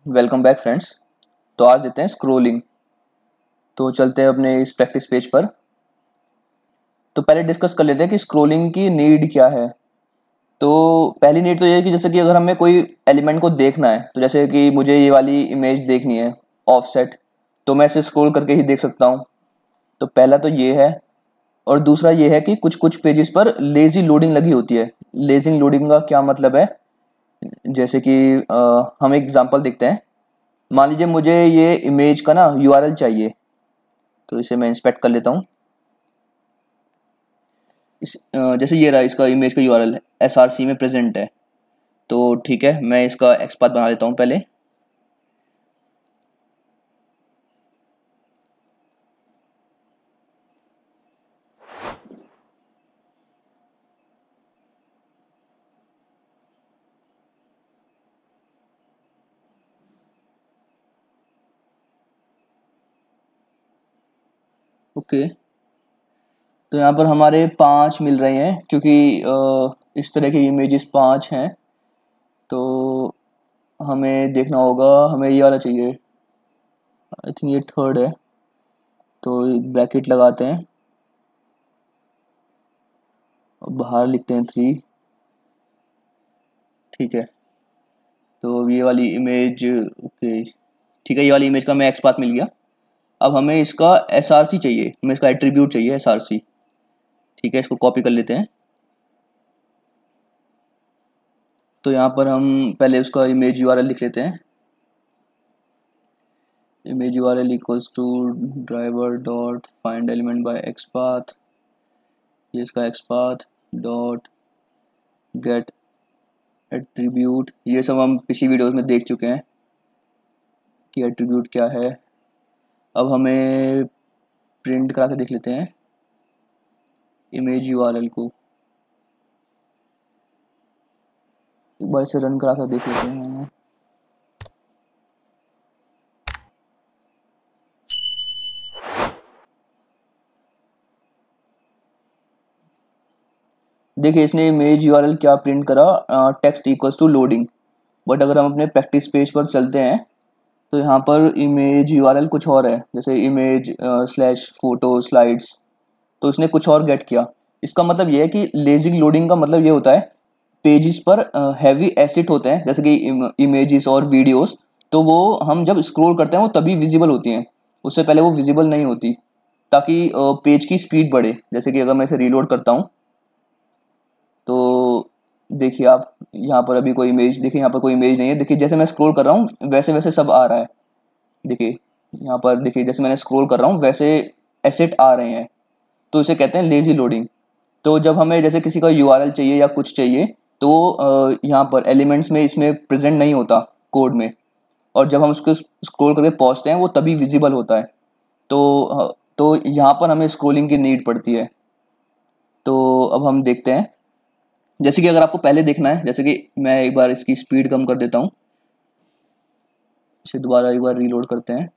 Welcome back friends. तो आज देते हैं स्क्रोलिंग। तो चलते हैं अपने इस प्रैक्टिस पेज पर। तो पहले डिस्कस कर लेते हैं कि स्क्रोलिंग की नीड क्या है। तो पहली नीड तो ये है कि जैसे कि अगर हमें कोई एलिमेंट को देखना है, तो जैसे कि मुझे ये वाली इमेज देखनी है ऑफसेट, तो मैं इसे स्क्रॉल करके ही देख सकता हूँ। तो पहला तो ये है। और दूसरा ये है कि कुछ कुछ पेजेस पर लेजी लोडिंग लगी होती है। लेजी लोडिंग का क्या मतलब है, जैसे कि हम एक एग्जांपल देखते हैं। मान लीजिए मुझे ये इमेज का ना यूआरएल चाहिए, तो इसे मैं इंस्पेक्ट कर लेता हूँ। जैसे ये रहा, इसका इमेज का यूआरएल एसआरसी में प्रेजेंट है। तो ठीक है, मैं इसका एक्सपाथ बना लेता हूँ पहले। ओके, तो यहाँ पर हमारे 5 मिल रहे हैं, क्योंकि इस तरह के इमेजेस 5 हैं। तो हमें देखना होगा, हमें ये वाला चाहिए। आई थिंक ये थर्ड है, तो ब्रैकेट लगाते हैं और बाहर लिखते हैं 3। ठीक है, तो ये वाली इमेज, ओके ठीक है, ये वाली इमेज का हमें एक्सपाथ मिल गया। अब हमें इसका एसआरसी चाहिए, हमें इसका एट्रीब्यूट चाहिए एसआरसी। ठीक है, इसको कॉपी कर लेते हैं। तो यहाँ पर हम पहले उसका इमेज यूआरएल लिख लेते हैं। Image URL equals to driver dot find element by XPath. ये इसका एक्सपाथ डॉट गेट एट्रीब्यूट। ये सब हम पिछली वीडियोस में देख चुके हैं कि एट्रीब्यूट क्या है। अब हमें प्रिंट करा के देख लेते हैं इमेज यूआरएल को। एक बार इसे रन करा कर देख लेते हैं। देखिए, इसने इमेज यूआरएल क्या प्रिंट करा, text equals to loading. But अगर हम अपने प्रैक्टिस पेज पर चलते हैं, तो यहाँ पर इमेज यूआरएल कुछ और है, जैसे इमेज स्लैश फोटो स्लाइड्स। तो इसने कुछ और गेट किया। इसका मतलब ये है कि लेजिंग लोडिंग का मतलब ये होता है, पेजेस पर हैवी एसिड होते हैं, जैसे कि इमेजेस और वीडियोस। तो वो हम जब स्क्रॉल करते हैं वो तभी विजिबल होती हैं, उससे पहले वो विजिबल नहीं होती, ताकि पेज की स्पीड बढ़े। जैसे कि अगर मैं इसे रीलोड करता हूँ, तो देखिए आप यहाँ पर अभी कोई इमेज, देखिए यहाँ पर कोई इमेज नहीं है। देखिए जैसे मैं स्क्रॉल कर रहा हूँ वैसे वैसे सब आ रहा है। देखिए यहाँ पर, देखिए जैसे मैंने स्क्रॉल कर रहा हूँ वैसे एसेट आ रहे हैं। तो इसे कहते हैं लेजी लोडिंग। तो जब हमें जैसे किसी का यूआरएल चाहिए या कुछ चाहिए, तो यहाँ पर एलिमेंट्स में इसमें प्रेजेंट नहीं होता कोड में, और जब हम उसको स्क्रॉल करके पहुँचते हैं वो तभी विजिबल होता है। तो यहाँ पर हमें स्क्रॉलिंग की नीड पड़ती है। तो अब हम देखते हैं, जैसे कि अगर आपको पहले देखना है, जैसे कि मैं एक बार इसकी स्पीड कम कर देता हूँ, इसे दोबारा एक बार रीलोड करते हैं।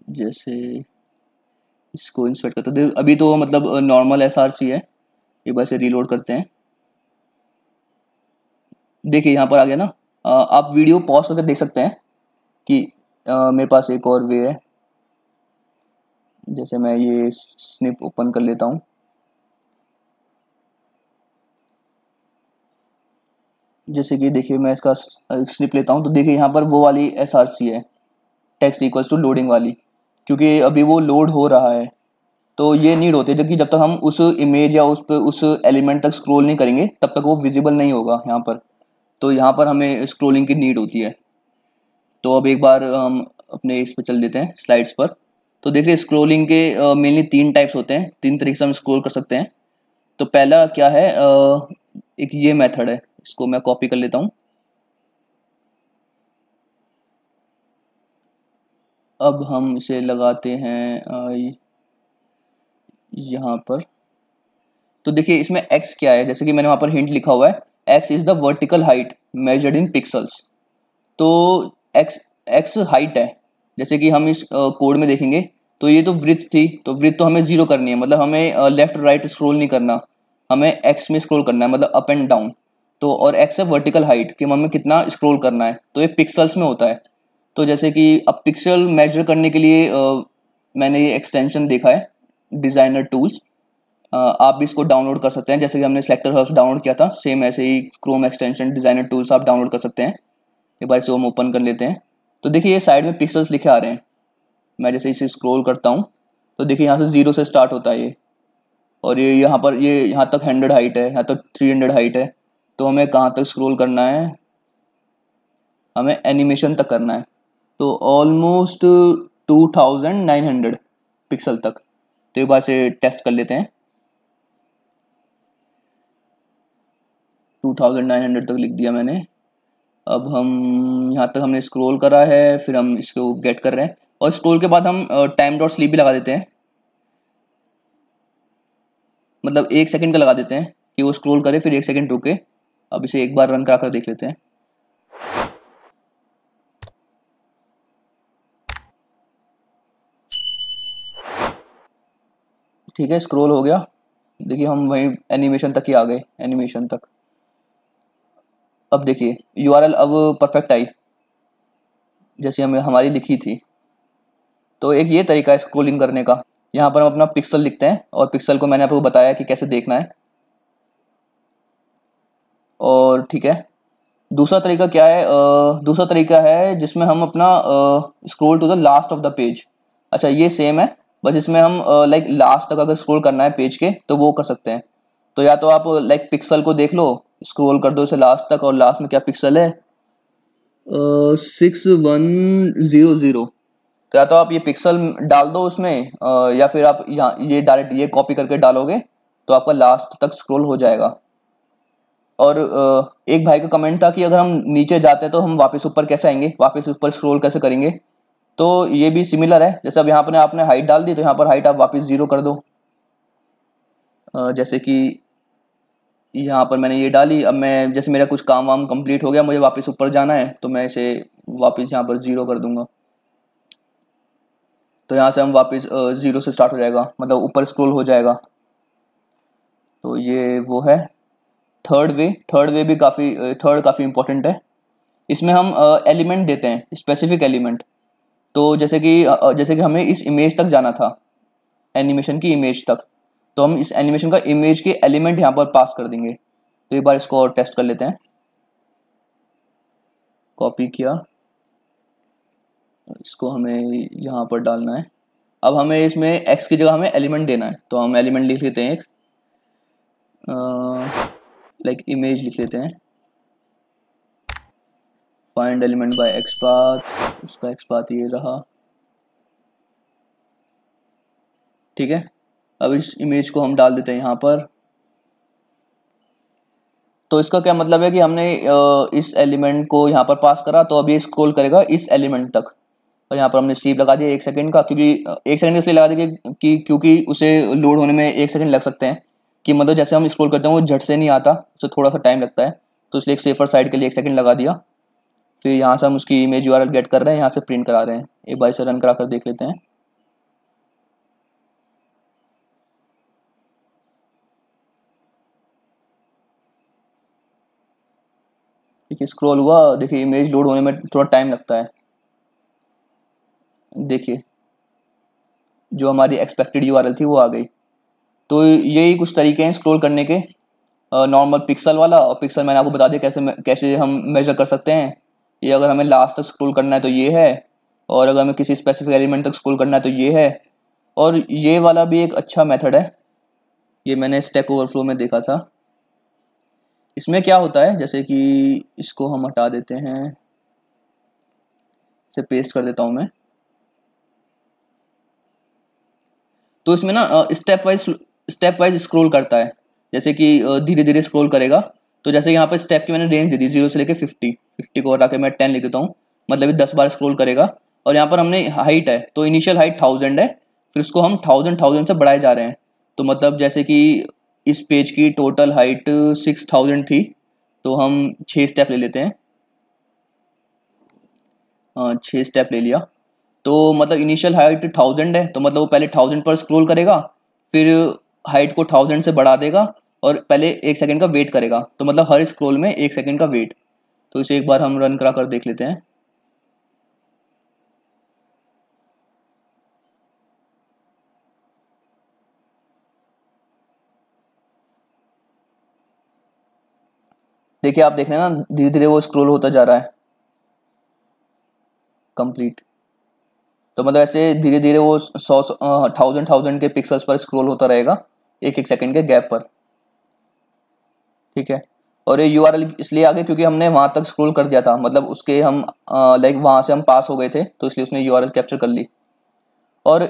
जैसे इसको इंस्पेक्ट करते हैं, अभी तो मतलब नॉर्मल एसआरसी है। एक बार से रीलोड करते हैं। देखिए यहाँ पर आ गया ना। आप वीडियो पॉज करके देख सकते हैं कि मेरे पास एक और वे है। जैसे मैं ये स्निप ओपन कर लेता हूँ। जैसे कि देखिए मैं इसका स्निप लेता हूँ, तो देखिए यहाँ पर वो वाली एसआरसी है, टेक्स्ट इक्वल्स टू लोडिंग वाली, क्योंकि अभी वो लोड हो रहा है। तो ये नीड होती है, जबकि जब तक हम उस इमेज या उस एलिमेंट तक स्क्रॉल नहीं करेंगे तब तक वो विजिबल नहीं होगा यहाँ पर। तो यहाँ पर हमें स्क्रॉलिंग की नीड होती है। तो अब एक बार हम अपने इस पर चल देते हैं स्लाइड्स पर। तो देखिए स्क्रॉलिंग के मेनली 3 टाइप्स होते हैं, 3 तरीके से हम स्क्रॉल कर सकते हैं। तो पहला क्या है, एक ये मेथड है, इसको मैं कॉपी कर लेता हूँ। अब हम इसे लगाते हैं यहाँ पर। तो देखिए इसमें x क्या है, जैसे कि मैंने वहाँ पर हिंट लिखा हुआ है, x is the vertical height measured in pixels. तो x हाइट है। जैसे कि हम इस कोड में देखेंगे, तो ये तो वृत्त थी, तो वृत्त तो हमें 0 करनी है, मतलब हमें लेफ्ट राइट स्क्रॉल नहीं करना। हमें एक्स में स्क्रॉल करना है, मतलब अप एंड डाउन। तो और एक्स है वर्टिकल हाइट कि हमें कितना स्क्रॉल करना है, तो ये पिक्सल्स में होता है। तो जैसे कि अब पिक्सल मेजर करने के लिए मैंने ये एक्सटेंशन देखा है, डिज़ाइनर टूल्स। आप भी इसको डाउनलोड कर सकते हैं, जैसे कि हमने सेलेक्टर हब्स डाउनलोड किया था, सेम ऐसे ही क्रोम एक्सटेंशन डिज़ाइनर टूल्स आप डाउनलोड कर सकते हैं। एक बार इसे हम ओपन कर लेते हैं। तो देखिए ये साइड में पिक्सल्स लिखे आ रहे हैं। मैं जैसे इसे स्क्रॉल करता हूँ तो देखिए यहाँ से 0 से स्टार्ट होता है ये, और ये यहाँ पर ये यहाँ तक 100 हाइट है, यहाँ तक 300 हाइट है। तो हमें कहाँ तक स्क्रॉल करना है, हमें एनिमेशन तक करना है, तो ऑलमोस्ट 2900 पिक्सल तक। तो एक बार से टेस्ट कर लेते हैं। 2900 तक लिख दिया मैंने। अब हम यहाँ तक हमने स्क्रॉल करा है, फिर हम इसको गेट कर रहे हैं, और स्क्रॉल के बाद हम टाइम डॉट स्लीप भी लगा देते हैं, मतलब 1 सेकंड का लगा देते हैं कि वो स्क्रॉल करे फिर 1 सेकंड रुके। अब इसे एक बार रन करा कर देख लेते हैं। ठीक है, स्क्रॉल हो गया। देखिए हम वहीं एनिमेशन तक ही आ गए, एनिमेशन तक। अब देखिए यूआरएल अब परफेक्ट आई जैसे हमें हमारी लिखी थी। तो एक ये तरीका है स्क्रॉलिंग करने का। यहाँ पर हम अपना पिक्सल लिखते हैं, और पिक्सल को मैंने आपको बताया कि कैसे देखना है। और ठीक है, दूसरा तरीका क्या है, दूसरा तरीका है जिसमें हम अपना scroll to the last of the page. अच्छा ये सेम है, बस इसमें हम लाइक लास्ट तक अगर स्क्रॉल करना है पेज के तो वो कर सकते हैं। तो या तो आप लाइक पिक्सल को देख लो, स्क्रॉल कर दो इसे लास्ट तक, और लास्ट में क्या पिक्सल है 6100। तो या तो आप ये पिक्सल डाल दो उसमें, या फिर आप यहाँ ये डायरेक्ट ये कॉपी करके डालोगे तो आपका लास्ट तक स्क्रॉल हो जाएगा। और एक भाई का कमेंट था कि अगर हम नीचे जाते हैं तो हम वापस ऊपर कैसे आएंगे, वापस ऊपर स्क्रॉल कैसे करेंगे। तो ये भी सिमिलर है, जैसे अब यहाँ पर आपने हाइट डाल दी तो यहाँ पर हाइट आप वापस 0 कर दो। जैसे कि यहाँ पर मैंने ये डाली, अब मैं जैसे मेरा कुछ काम वाम कंप्लीट हो गया, मुझे वापस ऊपर जाना है, तो मैं इसे वापस यहाँ पर 0 कर दूंगा। तो यहाँ से हम वापस 0 से स्टार्ट हो जाएगा, मतलब ऊपर स्क्रॉल हो जाएगा। तो ये वो है थर्ड वे भी काफ़ी इंपॉर्टेंट है। इसमें हम एलिमेंट देते हैं, स्पेसिफिक एलिमेंट। तो जैसे कि हमें इस इमेज तक जाना था, एनिमेशन की इमेज तक, तो हम इस एनिमेशन का इमेज के एलिमेंट यहाँ पर पास कर देंगे। तो एक बार इसको और टेस्ट कर लेते हैं। कॉपी किया, इसको हमें यहाँ पर डालना है। अब हमें इसमें एक्स की जगह हमें एलिमेंट देना है, तो हम एलिमेंट लिख लेते हैं एक, लाइक इमेज लिख लेते हैं। Find element bye x path, उसका एक्स पाथ ये रहा। ठीक है, अब इस इमेज को हम डाल देते हैं यहाँ पर। तो इसका क्या मतलब है कि हमने इस एलिमेंट को यहाँ पर पास करा, तो अब ये स्क्रॉल करेगा इस एलिमेंट तक। और यहाँ पर हमने स्लीप लगा दिया 1 सेकंड का, क्योंकि 1 सेकंड इसलिए लगा दिया कि क्योंकि उसे लोड होने में 1 सेकंड लग सकते हैं, कि मतलब जैसे हम स्क्रॉल करते हैं वो झट से नहीं आता, उसे थोड़ा सा टाइम लगता है। तो इसलिए एक सेफर साइड के लिए 1 सेकंड लगा दिया। फिर यहाँ से हम उसकी इमेज यूआरएल गेट कर रहे हैं, यहाँ से प्रिंट करा रहे हैं। एक बार इसे रन करा कर देख लेते हैं। देखिए स्क्रॉल हुआ, देखिए इमेज लोड होने में थोड़ा टाइम लगता है। देखिए जो हमारी एक्सपेक्टेड यूआरएल थी वो आ गई। तो यही कुछ तरीके हैं स्क्रॉल करने के, नॉर्मल पिक्सल वाला, और पिक्सल मैंने आपको बता दिया कैसे हम मेजर कर सकते हैं। ये अगर हमें लास्ट तक स्क्रॉल करना है तो ये है, और अगर हमें किसी स्पेसिफिक एलिमेंट तक स्क्रॉल करना है तो ये है। और ये वाला भी एक अच्छा मेथड है, ये मैंने स्टैक ओवरफ्लो में देखा था। इसमें क्या होता है, जैसे कि इसको हम हटा देते हैं, इसे पेस्ट कर देता हूँ मैं। तो इसमें ना स्टेप वाइज स्क्रॉल करता है, जैसे कि धीरे धीरे स्क्रॉल करेगा। तो जैसे यहाँ पर स्टेप की मैंने रेंज दे दी 0 से लेकर 50 को हटा के मैं 10 लिख देता हूँ, मतलब 10 बार स्क्रॉल करेगा। और यहाँ पर हमने हाइट है, तो इनिशियल हाइट 1000 है, फिर उसको हम 1000 से बढ़ाए जा रहे हैं। तो मतलब जैसे कि इस पेज की टोटल हाइट 6000 थी, तो हम 6 स्टेप ले लेते हैं। 6 स्टेप ले लिया, तो मतलब इनिशियल हाइट 1000 है, तो मतलब वो पहले 1000 पर स्क्रॉल करेगा, फिर हाइट को 1000 से बढ़ा देगा, और पहले 1 सेकंड का वेट करेगा, तो मतलब हर स्क्रॉल में 1 सेकंड का वेट। तो इसे एक बार हम रन करा कर देख लेते हैं। देखिए आप देख रहे हैं ना, धीरे धीरे वो स्क्रॉल होता जा रहा है कंप्लीट। तो मतलब ऐसे धीरे धीरे वो 100,000 के पिक्सल्स पर स्क्रॉल होता रहेगा 1-1 सेकंड के गैप पर। ठीक है, और ये यूआरएल इसलिए आ गया क्योंकि हमने वहां तक स्क्रॉल कर दिया था, मतलब उसके हम लाइक वहां से हम पास हो गए थे, तो इसलिए उसने यूआरएल कैप्चर कर ली। और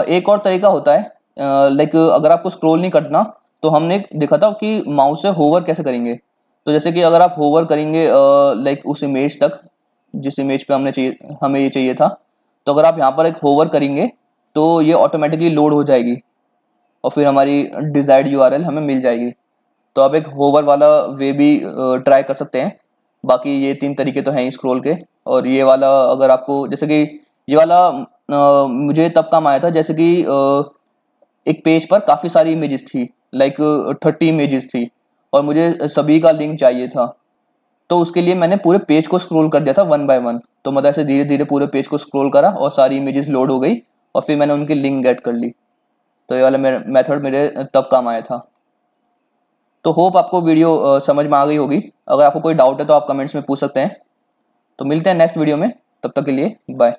एक और तरीका होता है, लाइक अगर आपको स्क्रॉल नहीं करना तो हमने देखा था कि माउस से होवर कैसे करेंगे। तो जैसे कि अगर आप होवर करेंगे लाइक उस इमेज तक जिस इमेज पे हमें ये चाहिए था, तो अगर आप यहाँ पर एक होवर करेंगे तो ये ऑटोमेटिकली लोड हो जाएगी और फिर हमारी डिजायर्ड यूआरएल हमें मिल जाएगी। तो आप एक होवर वाला वे भी ट्राई कर सकते हैं। बाकी ये 3 तरीके तो हैं ही स्क्रॉल के। और ये वाला अगर आपको, जैसे कि ये वाला मुझे तब काम आया था जैसे कि एक पेज पर काफ़ी सारी इमेजेस थी, लाइक 30 इमेजेस थी और मुझे सभी का लिंक चाहिए था। तो उसके लिए मैंने पूरे पेज को स्क्रॉल कर दिया था 1 बाय 1। तो मतलब ऐसे धीरे धीरे पूरे पेज को स्क्रॉल करा और सारी इमेजेस लोड हो गई और फिर मैंने उनकी लिंक गेट कर ली। तो ये वाला मेथड मेरे तब काम आया था। तो होप आपको वीडियो समझ में आ गई होगी। अगर आपको कोई डाउट है तो आप कमेंट्स में पूछ सकते हैं। तो मिलते हैं नेक्स्ट वीडियो में, तब तक के लिए बाय।